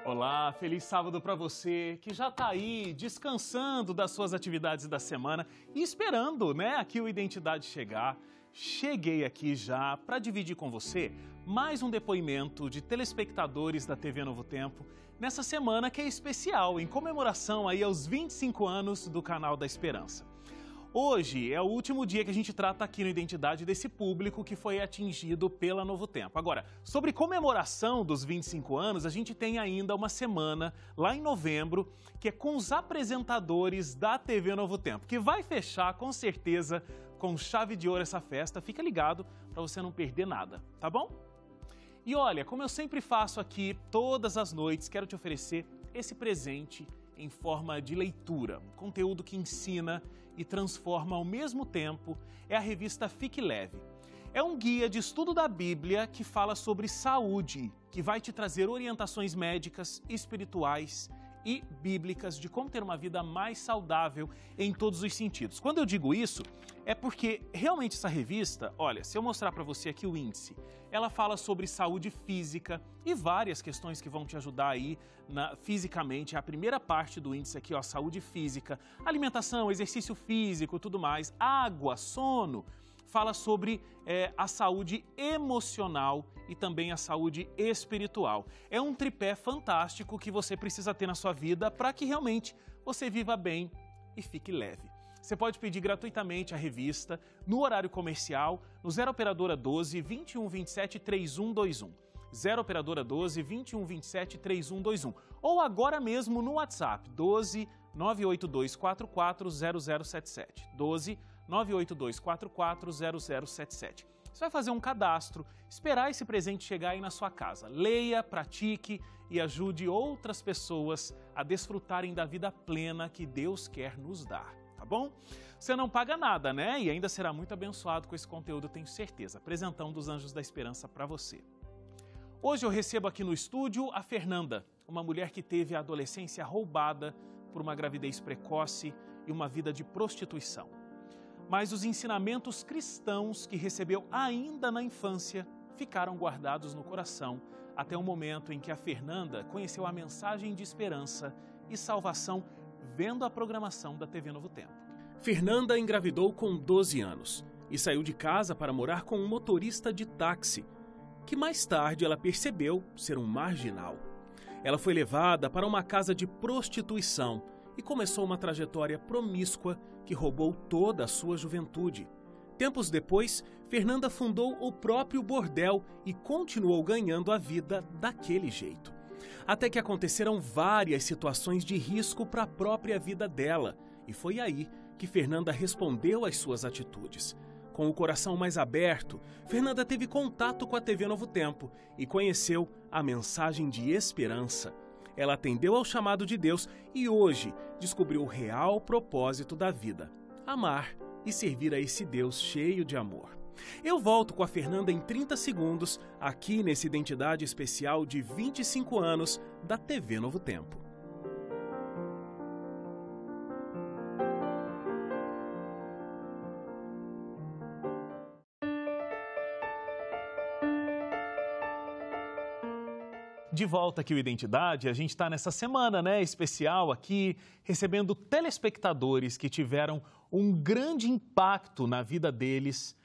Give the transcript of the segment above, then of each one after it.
Olá, feliz sábado para você que já está aí descansando das suas atividades da semana e esperando, aqui o Identidade chegar. Cheguei aqui já para dividir com você mais um depoimento de telespectadores da TV Novo Tempo nessa semana que é especial, em comemoração aí aos 25 anos do Canal da Esperança. Hoje é o último dia que a gente trata aqui no Identidade desse público que foi atingido pela Novo Tempo. Agora, sobre comemoração dos 25 anos, a gente tem ainda uma semana, lá em novembro, que é com os apresentadores da TV Novo Tempo, que vai fechar, com certeza, com chave de ouro essa festa. Fica ligado para você não perder nada, tá bom? E olha, como eu sempre faço aqui, todas as noites, quero te oferecer esse presente em forma de leitura, um conteúdo que ensina e transforma ao mesmo tempo, é a revista Fique Leve. É um guia de estudo da Bíblia que fala sobre saúde, que vai te trazer orientações médicas, espirituais e bíblicas de como ter uma vida mais saudável em todos os sentidos. Quando eu digo isso, é porque realmente essa revista, olha, se eu mostrar para você aqui o índice, ela fala sobre saúde física e várias questões que vão te ajudar aí fisicamente. A primeira parte do índice aqui, ó, saúde física, alimentação, exercício físico, tudo mais, água, sono. Fala sobre a saúde emocional e também a saúde espiritual. É um tripé fantástico que você precisa ter na sua vida para que realmente você viva bem e fique leve. Você pode pedir gratuitamente a revista no horário comercial no 0 Operadora 12 21 27 3121. 0 Operadora 12 21 27 3121. Ou agora mesmo no WhatsApp 12 98244 0077. 12 98244 0077. Você vai fazer um cadastro, esperar esse presente chegar aí na sua casa. Leia, pratique e ajude outras pessoas a desfrutarem da vida plena que Deus quer nos dar, tá bom? Você não paga nada, E ainda será muito abençoado com esse conteúdo, tenho certeza. Presentão dos Anjos da Esperança para você. Hoje eu recebo aqui no estúdio a Fernanda, uma mulher que teve a adolescência roubada por uma gravidez precoce e uma vida de prostituição. Mas os ensinamentos cristãos que recebeu ainda na infância ficaram guardados no coração até o momento em que a Fernanda conheceu a mensagem de esperança e salvação vendo a programação da TV Novo Tempo. Fernanda engravidou com 12 anos e saiu de casa para morar com um motorista de táxi, que mais tarde ela percebeu ser um marginal. Ela foi levada para uma casa de prostituição e começou uma trajetória promíscua que roubou toda a sua juventude. Tempos depois, Fernanda fundou o próprio bordel e continuou ganhando a vida daquele jeito. Até que aconteceram várias situações de risco para a própria vida dela, e foi aí que Fernanda respondeu às suas atitudes. Com o coração mais aberto, Fernanda teve contato com a TV Novo Tempo e conheceu a mensagem de esperança. Ela atendeu ao chamado de Deus e hoje descobriu o real propósito da vida: amar e servir a esse Deus cheio de amor. Eu volto com a Fernanda em 30 segundos, aqui nesse Identidade Especial de 25 anos da TV Novo Tempo. De volta aqui o Identidade, a gente está nessa semana especial aqui, recebendo telespectadores que tiveram um grande impacto na vida deles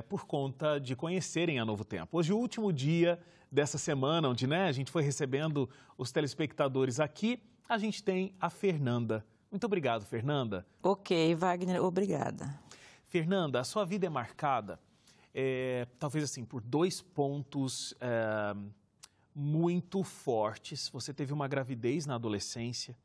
por conta de conhecerem a Novo Tempo. Hoje é o último dia dessa semana, onde a gente foi recebendo os telespectadores aqui, a gente tem a Fernanda. Muito obrigado, Fernanda. Ok, Wagner, obrigada. Fernanda, a sua vida é marcada, talvez assim, por dois pontos muito fortes. Você teve uma gravidez na adolescência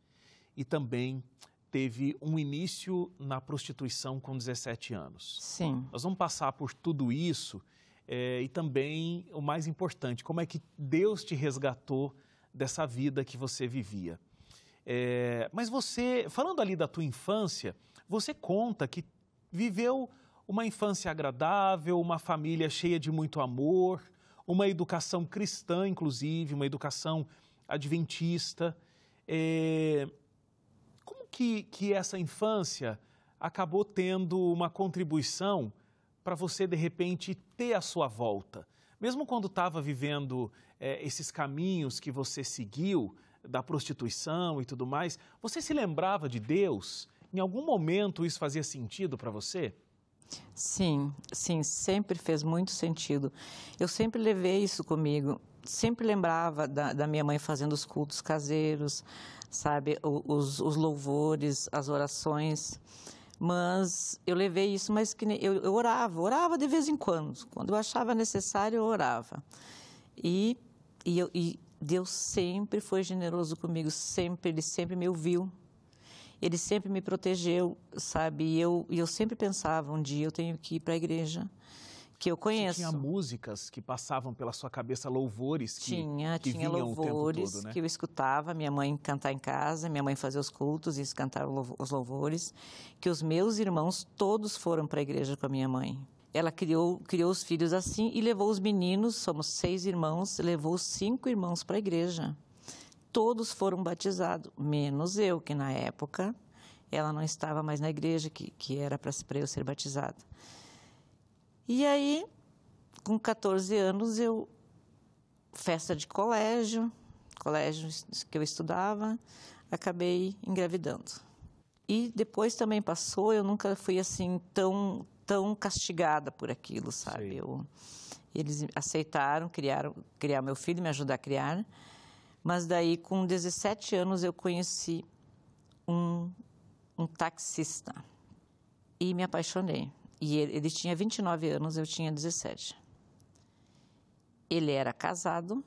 e também teve um início na prostituição com 17 anos. Sim. Nós vamos passar por tudo isso e também, o mais importante, como é que Deus te resgatou dessa vida que você vivia. Mas você, falando ali da tua infância, você conta que viveu uma infância agradável, uma família cheia de muito amor, uma educação cristã, inclusive, uma educação adventista. Como que essa infância acabou tendo uma contribuição para você, de repente, ter a sua volta? Mesmo quando estava vivendo esses caminhos que você seguiu, da prostituição e tudo mais, você se lembrava de Deus? Em algum momento isso fazia sentido para você? Sim, sim, sempre fez muito sentido. Eu sempre levei isso comigo, sempre lembrava da minha mãe fazendo os cultos caseiros, sabe, os louvores, as orações. Mas eu levei isso, mas eu orava de vez em quando. Quando eu achava necessário, eu orava. E Deus sempre foi generoso comigo, sempre, Ele sempre me ouviu. Ele sempre me protegeu, sabe? E eu sempre pensava, um dia eu tenho que ir para a igreja, que eu conheço. Você tinha músicas que passavam pela sua cabeça, louvores que Tinha vinham louvores o tempo todo, né? que eu escutava, minha mãe cantar em casa, minha mãe fazia os cultos e eles cantaram os louvores, que os meus irmãos todos foram para a igreja com a minha mãe. Ela criou os filhos assim e levou os meninos, somos 6 irmãos, levou os 5 irmãos para a igreja. Todos foram batizados, menos eu, que na época ela não estava mais na igreja, que era para eu ser batizada. E aí, com 14 anos, festa de colégio que eu estudava, acabei engravidando. E depois também passou, eu nunca fui assim tão castigada por aquilo, sabe? Eles aceitaram criar meu filho, me ajudar a criar. Mas daí, com 17 anos, eu conheci um taxista e me apaixonei. E ele tinha 29 anos, eu tinha 17. Ele era casado,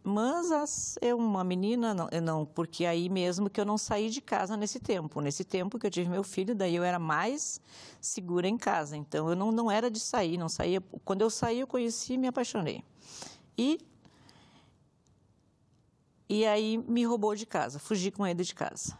mas eu, uma menina, não, porque aí mesmo que eu não saí de casa nesse tempo. Nesse tempo que eu tive meu filho, daí eu era mais segura em casa. Então, eu não era de sair, não saía. Quando eu saí, eu conheci e me apaixonei. E aí me roubou de casa, fugi com ele de casa.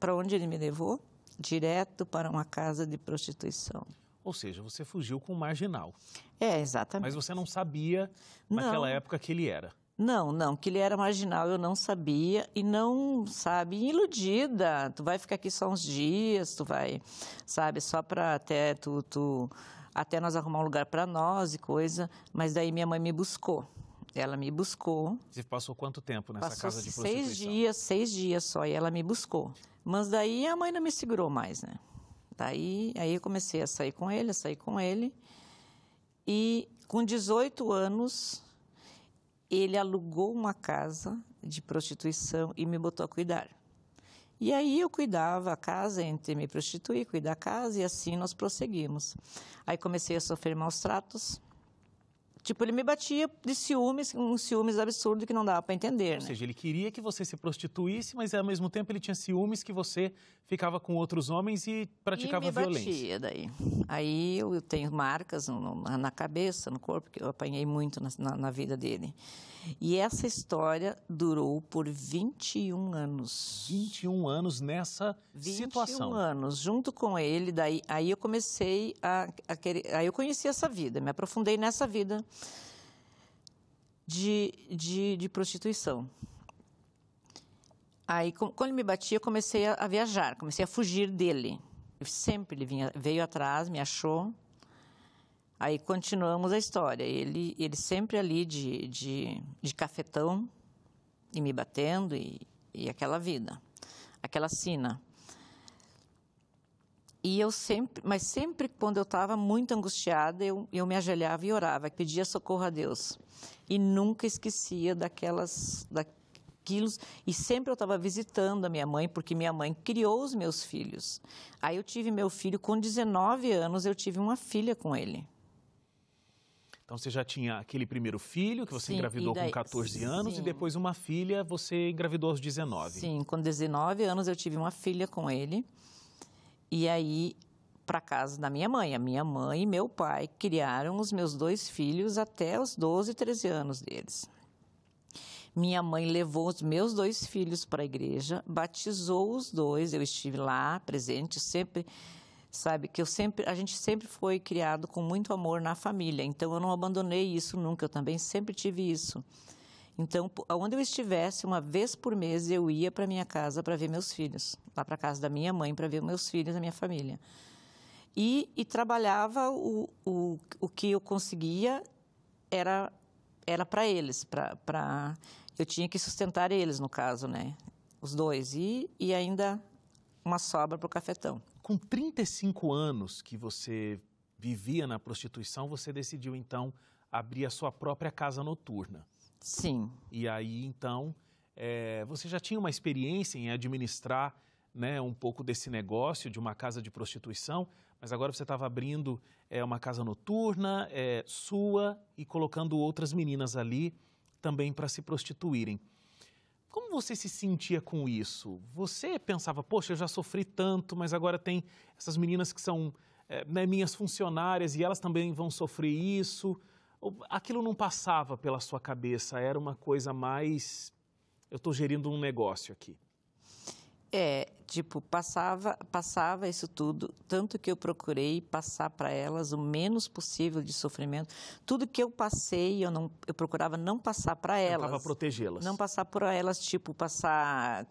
Para onde ele me levou? Direto para uma casa de prostituição. Ou seja, você fugiu com um marginal. Exatamente. Mas você não sabia naquela época que ele era. Não, que ele era marginal, eu não sabia e não, sabe, iludida. Tu vai ficar aqui só uns dias, tu vai, sabe, só para até nós arrumar um lugar para nós e coisa. Mas daí minha mãe me buscou. Ela me buscou. Você passou quanto tempo nessa casa de prostituição? 6 dias só, e ela me buscou. Mas daí a mãe não me segurou mais, né? Aí eu comecei a sair com ele, e com 18 anos, ele alugou uma casa de prostituição e me botou a cuidar. E aí eu cuidava a casa, entre me prostituir, cuidar da casa, e assim nós prosseguimos. Aí comecei a sofrer maus tratos. Tipo, ele me batia de ciúmes, um ciúmes absurdo que não dava para entender, né? Ou seja, ele queria que você se prostituísse, mas ao mesmo tempo ele tinha ciúmes que você ficava com outros homens e praticava violência. E me batia daí. Aí eu tenho marcas na cabeça, no corpo, que eu apanhei muito na vida dele. E essa história durou por 21 anos. 21 anos nessa situação. 21 anos, junto com ele. Aí eu comecei a querer... Aí eu conheci essa vida, me aprofundei nessa vida de prostituição. Aí, quando ele me batia, eu comecei a viajar, comecei a fugir dele. Sempre ele veio atrás, me achou. Aí continuamos a história. Ele sempre ali de cafetão, e me batendo, e aquela vida, aquela sina. Mas sempre quando eu estava muito angustiada, eu me ajoelhava e orava, pedia socorro a Deus. E nunca esquecia daquilo. E sempre eu estava visitando a minha mãe, porque minha mãe criou os meus filhos. Aí eu tive meu filho, com 19 anos, eu tive uma filha com ele. Então, você já tinha aquele primeiro filho, que você engravidou com 14 anos, e depois uma filha, você engravidou aos 19. Sim, com 19 anos eu tive uma filha com ele. E aí, para casa da minha mãe. A minha mãe e meu pai criaram os meus 2 filhos até os 12, 13 anos deles. Minha mãe levou os meus 2 filhos para a igreja, batizou os 2, eu estive lá presente, sempre, sabe, a gente sempre foi criado com muito amor na família, então eu não abandonei isso nunca, eu também sempre tive isso. Então, onde eu estivesse, uma vez por mês, eu ia para minha casa para ver meus filhos, lá para a casa da minha mãe para ver meus filhos, a minha família. e trabalhava o que eu conseguia era para eles, eu tinha que sustentar eles, no caso, né? Os dois, e ainda uma sobra para o cafetão. Com 35 anos que você vivia na prostituição, você decidiu, então, abrir a sua própria casa noturna. Sim. E aí, então, você já tinha uma experiência em administrar, né, um pouco desse negócio de uma casa de prostituição, mas agora você estava abrindo uma casa noturna sua e colocando outras meninas ali também para se prostituírem. Como você se sentia com isso? Você pensava, poxa, eu já sofri tanto, mas agora tem essas meninas que são né, minhas funcionárias e elas também vão sofrer isso? Ou aquilo não passava pela sua cabeça? Era uma coisa mais, eu estou gerindo um negócio aqui. Passava isso tudo, tanto que eu procurei passar para elas o menos possível de sofrimento. Tudo que eu passei, eu procurava não passar para elas. Tentava protegê-las. Não passar por elas,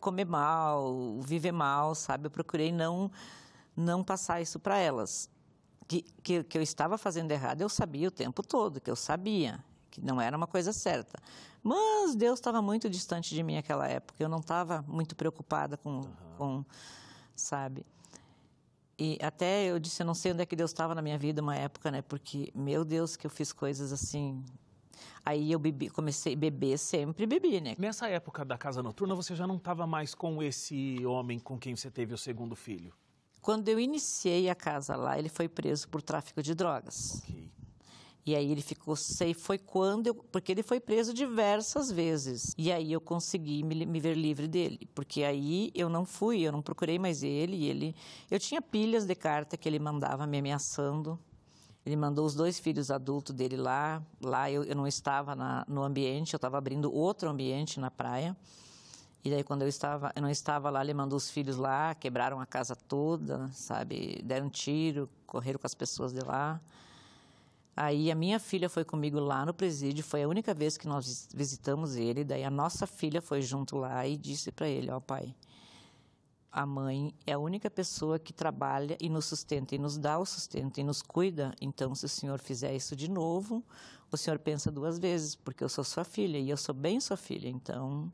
comer mal, viver mal, sabe? Eu procurei não passar isso para elas. Que eu estava fazendo errado, eu sabia o tempo todo, que eu sabia, que não era uma coisa certa. Mas Deus estava muito distante de mim naquela época, eu não estava muito preocupada com, sabe? E até eu disse, eu não sei onde é que Deus estava na minha vida uma época, né? Porque, meu Deus, que eu fiz coisas assim. Aí eu comecei a beber, sempre bebi, né? Nessa época da casa noturna, você já não estava mais com esse homem com quem você teve o segundo filho? Quando eu iniciei a casa lá, ele foi preso por tráfico de drogas. Ok. E aí ele ficou, porque ele foi preso diversas vezes. E aí eu consegui me ver livre dele, porque aí eu não procurei mais ele. Eu tinha pilhas de carta que ele mandava me ameaçando. Ele mandou os 2 filhos adultos dele lá. Lá eu não estava no ambiente, eu estava abrindo outro ambiente na praia. E daí, quando eu não estava lá, ele mandou os filhos lá, quebraram a casa toda, sabe? Deram tiro, correram com as pessoas de lá. Aí a minha filha foi comigo lá no presídio, foi a única vez que nós visitamos ele. Daí a nossa filha foi junto lá e disse para ele, ó pai, a mãe é a única pessoa que trabalha e nos sustenta, e nos dá o sustento, e nos cuida. Então, se o senhor fizer isso de novo, o senhor pensa 2 vezes, porque eu sou sua filha, e eu sou bem sua filha, então...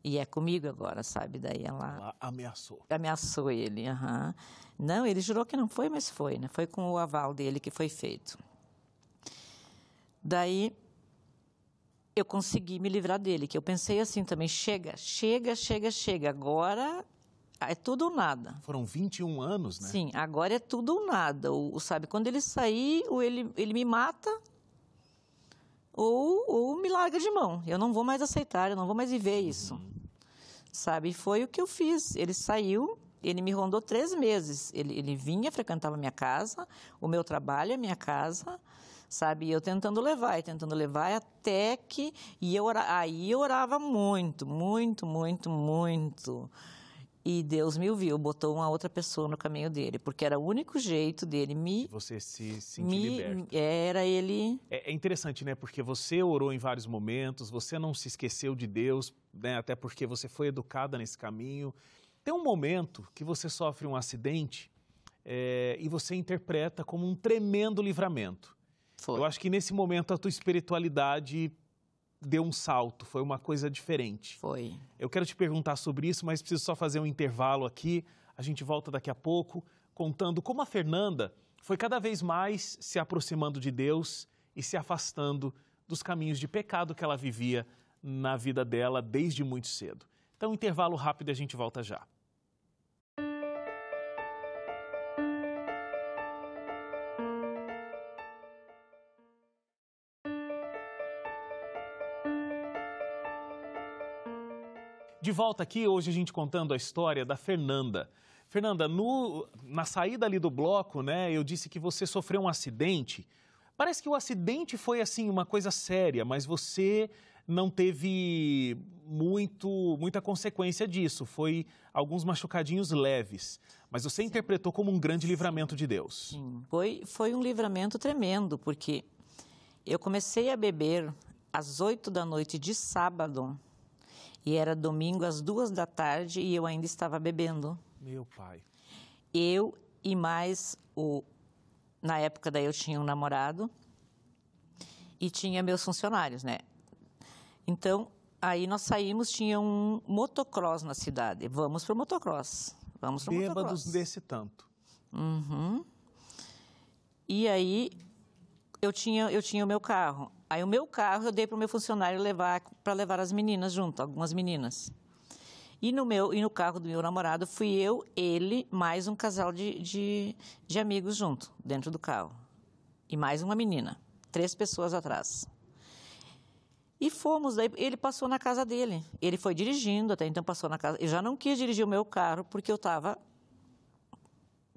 E é comigo agora, sabe? Daí ela ameaçou. Ameaçou ele, aham. Não, ele jurou que não foi, mas foi, né? Foi com o aval dele que foi feito. Daí, eu consegui me livrar dele, que eu pensei assim também, chega. Agora é tudo ou nada. Foram 21 anos, né? Sim, agora é tudo ou nada. Sabe, quando ele sair, ou ele me mata, ou me larga de mão. Eu não vou mais aceitar, eu não vou mais viver isso. Sabe, foi o que eu fiz. Ele saiu, ele me rondou 3 meses. Ele vinha, frequentava a minha casa, o meu trabalho, a minha casa, sabe? E eu tentando levar, até que... Aí eu orava muito. E Deus me ouviu, botou uma outra pessoa no caminho dele, porque era o único jeito dele você se sentir liberta. Era ele... É interessante, né? Porque você orou em vários momentos, você não se esqueceu de Deus, né? Até porque você foi educada nesse caminho. Tem um momento que você sofre um acidente e você interpreta como um tremendo livramento. Foi. Eu acho que nesse momento a tua espiritualidade deu um salto, foi uma coisa diferente. Foi. Eu quero te perguntar sobre isso, mas preciso só fazer um intervalo aqui. A gente volta daqui a pouco, contando como a Fernanda foi cada vez mais se aproximando de Deus e se afastando dos caminhos de pecado que ela vivia na vida dela desde muito cedo. Então, intervalo rápido e a gente volta já. De volta aqui, hoje a gente contando a história da Fernanda. Fernanda, na saída ali do bloco, né, eu disse que você sofreu um acidente. Parece que o acidente foi, assim, uma coisa séria, mas você não teve muita consequência disso. Foi alguns machucadinhos leves. Mas você interpretou como um grande livramento de Deus. Sim, foi um livramento tremendo, porque eu comecei a beber às 8 da noite de sábado. E era domingo às 2 da tarde e eu ainda estava bebendo. Meu pai. e mais na época daí eu tinha um namorado e tinha meus funcionários, né? Então, aí nós saímos, tinha um motocross na cidade. Vamos para o motocross. Vamos para o motocross. Bêbados desse tanto. Uhum. E aí, eu tinha o meu carro. Aí, o meu carro eu dei para o meu funcionário para levar as meninas junto, algumas meninas. E no carro do meu namorado, fui eu, ele, mais um casal de amigos junto, dentro do carro. E mais uma menina. 3 pessoas atrás. E fomos, daí ele passou na casa dele. Ele foi dirigindo, até então passou na casa. Eu já não quis dirigir o meu carro, porque eu estava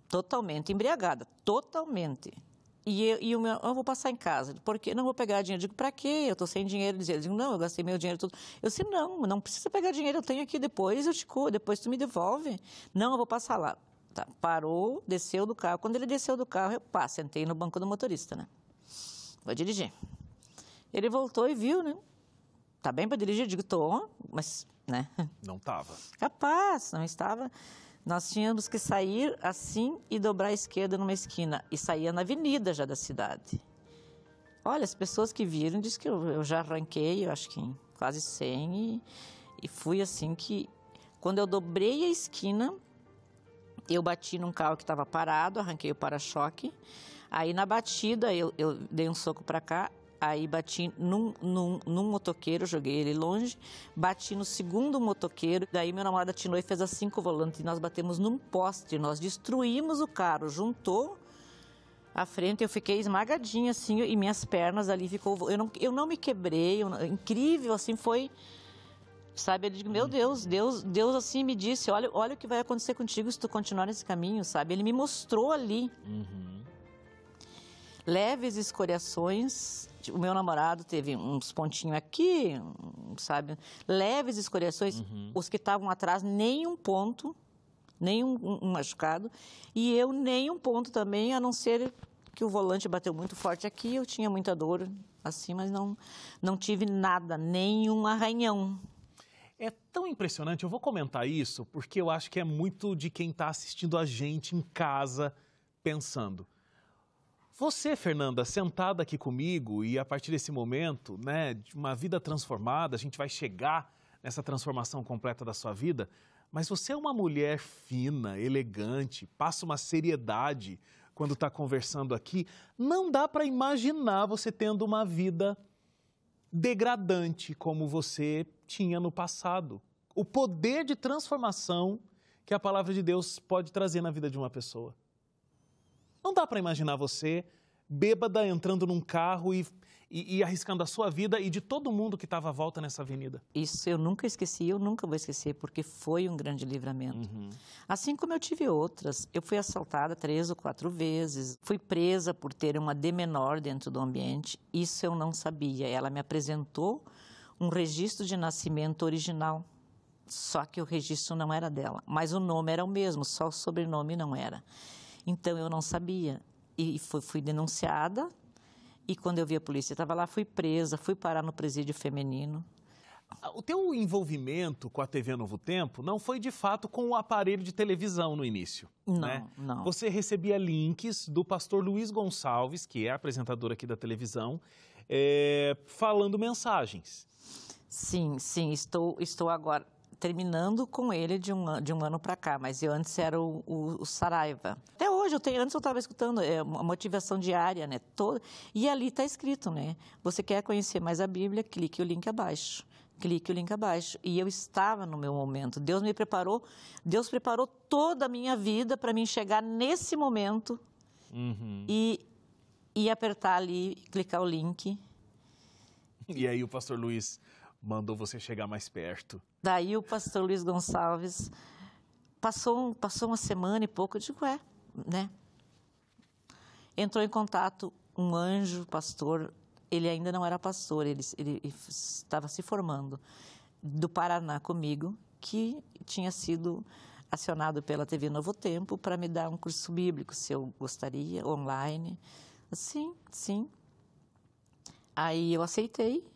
totalmente embriagada, totalmente. Eu vou passar em casa, porque não vou pegar dinheiro. Eu digo, para quê? Eu estou sem dinheiro. Ele digo, não, eu gastei meu dinheiro todo. Eu disse, não precisa pegar dinheiro, eu tenho aqui, depois eu te curo, depois tu me devolve. Não, eu vou passar lá. Tá, parou, desceu do carro. Quando ele desceu do carro, eu sentei no banco do motorista, né? Vou dirigir. Ele voltou e viu, né? Tá bem para dirigir? Eu digo, tô, mas, né? Não estava. Capaz, não estava. Nós tínhamos que sair assim e dobrar à esquerda numa esquina. E saía na avenida já da cidade. Olha, as pessoas que viram dizem que eu já arranquei, eu acho que em quase 100. E fui assim que... Quando eu dobrei a esquina, eu bati num carro que estava parado, arranquei o para-choque. Aí na batida eu dei um soco para cá. Aí bati num motoqueiro, joguei ele longe, bati no segundo motoqueiro, daí meu namorado atinou e fez assim com o volante, e nós batemos num poste, nós destruímos o carro, juntou a frente, eu fiquei esmagadinha assim, e minhas pernas ali ficou, eu não me quebrei, incrível, assim, foi, sabe, eu digo, meu Deus assim me disse, olha o que vai acontecer contigo se tu continuar nesse caminho, sabe, ele me mostrou ali. Leves escoriações, o meu namorado teve uns pontinhos aqui, sabe? Leves escoriações, os que estavam atrás, nenhum ponto, nenhum machucado. E eu, nenhum ponto também, a não ser que o volante bateu muito forte aqui, eu tinha muita dor assim, mas não tive nada, nenhum arranhão. É tão impressionante, eu vou comentar isso, porque eu acho que é muito de quem está assistindo a gente em casa, pensando. Você, Fernanda, sentada aqui comigo e a partir desse momento, né, de uma vida transformada, a gente vai chegar nessa transformação completa da sua vida, mas você é uma mulher fina, elegante, passa uma seriedade quando está conversando aqui. Não dá para imaginar você tendo uma vida degradante como você tinha no passado. O poder de transformação que a palavra de Deus pode trazer na vida de uma pessoa. Não dá para imaginar você, bêbada, entrando num carro e arriscando a sua vida e de todo mundo que estava à volta nessa avenida. Isso eu nunca esqueci, eu nunca vou esquecer, porque foi um grande livramento. Assim como eu tive outras, eu fui assaltada 3 ou 4 vezes, fui presa por ter uma D menor dentro do ambiente, isso eu não sabia. Ela me apresentou um registro de nascimento original, só que o registro não era dela, mas o nome era o mesmo, só o sobrenome não era. Então, eu não sabia. E fui denunciada. E quando eu vi a polícia, estava lá, fui presa, fui parar no presídio feminino. O teu envolvimento com a TV Novo Tempo não foi, de fato, com o aparelho de televisão no início, né? Não. Você recebia links do pastor Luiz Gonçalves, que é apresentador aqui da televisão, falando mensagens. Sim, estou agora terminando com ele de um ano para cá, mas eu antes era o Saraiva. Até hoje, antes eu estava escutando uma motivação diária, né? E ali está escrito, né? Você quer conhecer mais a Bíblia, clique o link abaixo. Clique o link abaixo. E eu estava no meu momento. Deus preparou toda a minha vida para mim chegar nesse momento e apertar ali, clicar o link. E aí o pastor Luiz mandou você chegar mais perto. Daí o pastor Luiz Gonçalves passou uma semana e pouco, eu digo, né? Entrou em contato um anjo, pastor, ele ainda não era pastor, ele estava se formando, do Paraná comigo, que tinha sido acionado pela TV Novo Tempo para me dar um curso bíblico, se eu gostaria, online. Sim. Aí eu aceitei.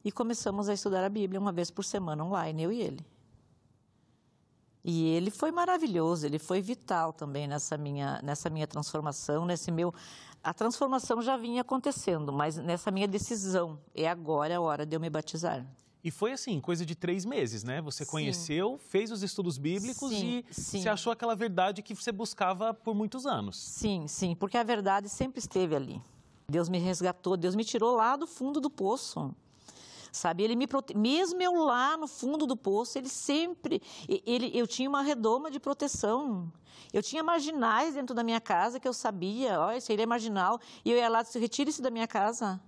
E começamos a estudar a Bíblia uma vez por semana online, eu e ele. E ele foi maravilhoso, ele foi vital também nessa minha transformação, A transformação já vinha acontecendo, mas nessa minha decisão, é agora a hora de eu me batizar. E foi assim, coisa de 3 meses, né? Você conheceu, fez os estudos bíblicos e você achou aquela verdade que você buscava por muitos anos. Sim, porque a verdade sempre esteve ali. Deus me resgatou, Deus me tirou lá do fundo do poço. Sabe, mesmo eu lá no fundo do poço, eu tinha uma redoma de proteção. Eu tinha marginais dentro da minha casa que eu sabia, esse ele é marginal, e eu ia lá, retire isso da minha casa.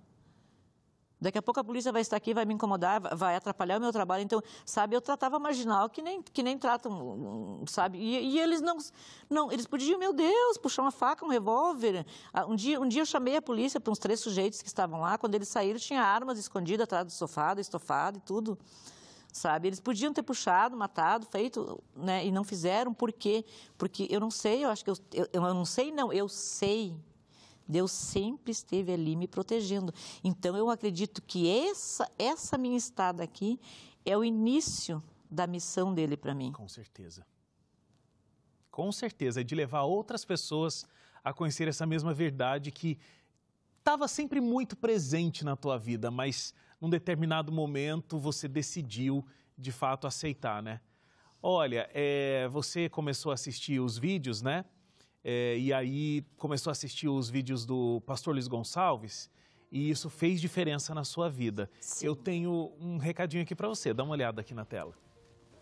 Daqui a pouco a polícia vai estar aqui, vai me incomodar, vai atrapalhar o meu trabalho. Então, sabe, eu tratava marginal que nem tratam, sabe? E eles não, eles podiam, meu Deus, puxar uma faca, um revólver. Um dia eu chamei a polícia para uns 3 sujeitos que estavam lá. Quando eles saíram, tinha armas escondidas atrás do sofá, do estofado e tudo. Sabe, eles podiam ter puxado, matado, feito, né? E não fizeram. Por quê? Porque eu não sei, eu acho que eu não sei, não, eu sei. Deus sempre esteve ali me protegendo. Então, eu acredito que essa minha estada aqui é o início da missão dele para mim. Com certeza. Com certeza, é de levar outras pessoas a conhecer essa mesma verdade que estava sempre muito presente na tua vida, mas num determinado momento você decidiu, de fato, aceitar, né? Olha, você começou a assistir os vídeos, né? E aí começou a assistir os vídeos do pastor Luiz Gonçalves e isso fez diferença na sua vida. Sim. Eu tenho um recadinho aqui para você, dá uma olhada aqui na tela.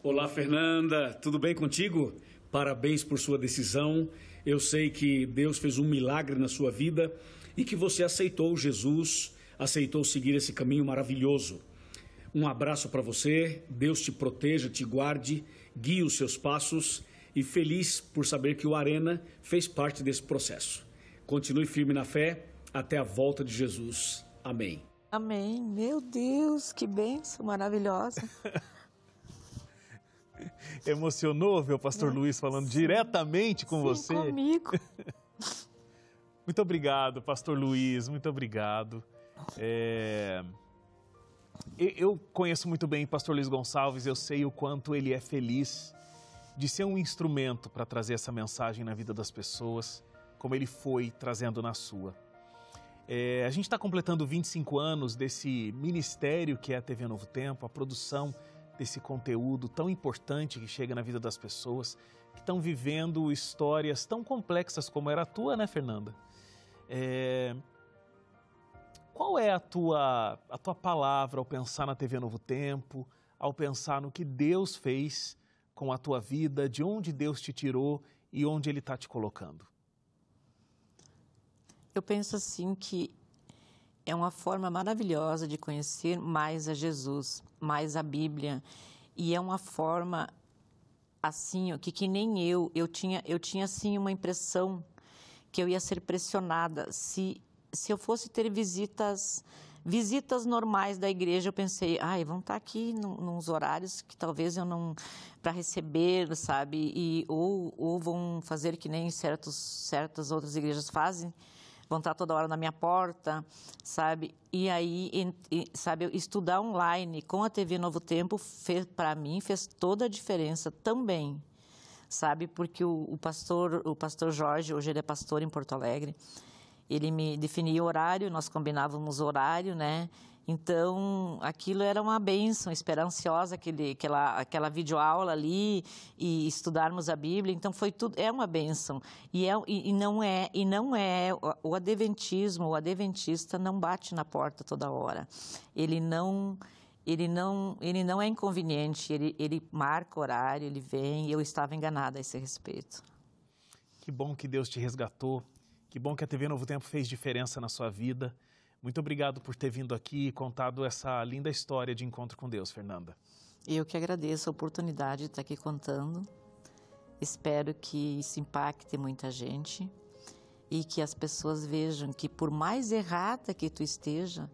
Olá, Fernanda, tudo bem contigo? Parabéns por sua decisão. Eu sei que Deus fez um milagre na sua vida e que você aceitou Jesus, aceitou seguir esse caminho maravilhoso. Um abraço para você, Deus te proteja, te guarde, guie os seus passos. E feliz por saber que o Arena fez parte desse processo. Continue firme na fé até a volta de Jesus. Amém. Amém. Meu Deus, que bênção maravilhosa. Emocionou ver o pastor Luiz falando diretamente com você? Comigo. Muito obrigado, pastor Luiz, muito obrigado. Eu conheço muito bem o pastor Luiz Gonçalves, eu sei o quanto ele é feliz de ser um instrumento para trazer essa mensagem na vida das pessoas, como ele foi trazendo na sua. A gente está completando 25 anos desse ministério que é a TV Novo Tempo, a produção desse conteúdo tão importante que chega na vida das pessoas, que estão vivendo histórias tão complexas como era a tua, né, Fernanda? Qual é a tua palavra ao pensar na TV Novo Tempo, ao pensar no que Deus fez com a tua vida, de onde Deus te tirou e onde Ele está te colocando? Eu penso assim que é uma forma maravilhosa de conhecer mais a Jesus, mais a Bíblia. E é uma forma, assim, que nem eu tinha assim uma impressão que eu ia ser pressionada. Se eu fosse ter visitas normais da igreja, eu pensei, vão estar aqui nos horários que talvez eu não, para receber, sabe, ou vão fazer que nem certas outras igrejas fazem, vão estar toda hora na minha porta, sabe, e aí, sabe, estudar online com a TV Novo Tempo, para mim, fez toda a diferença também, sabe, porque o pastor Jorge, hoje ele é pastor em Porto Alegre, ele me definia o horário, nós combinávamos o horário, né? Então, aquilo era uma bênção, esperançosa, aquela videoaula ali, e estudarmos a Bíblia. Então, foi tudo, é uma bênção. E não é o adventismo, o adventista não bate na porta toda hora. Ele não é inconveniente, ele marca horário, ele vem, e eu estava enganada a esse respeito. Que bom que Deus te resgatou. Que bom que a TV Novo Tempo fez diferença na sua vida. Muito obrigado por ter vindo aqui e contado essa linda história de encontro com Deus, Fernanda. Eu que agradeço a oportunidade de estar aqui contando. Espero que isso impacte muita gente e que as pessoas vejam que por mais errada que tu esteja,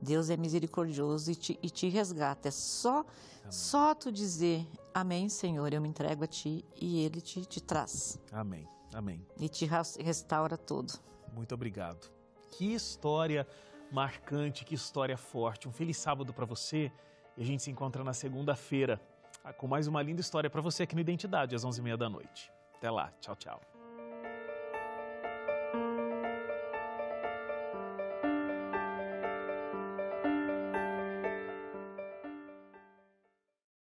Deus é misericordioso e te resgata. É só tu dizer, amém, Senhor, eu me entrego a ti, e Ele te traz. Amém. Amém. E te restaura tudo. Muito obrigado. Que história marcante, que história forte. Um feliz sábado para você e a gente se encontra na segunda-feira Com mais uma linda história para você aqui no Identidade, às 11h30 da noite. Até lá, tchau, tchau.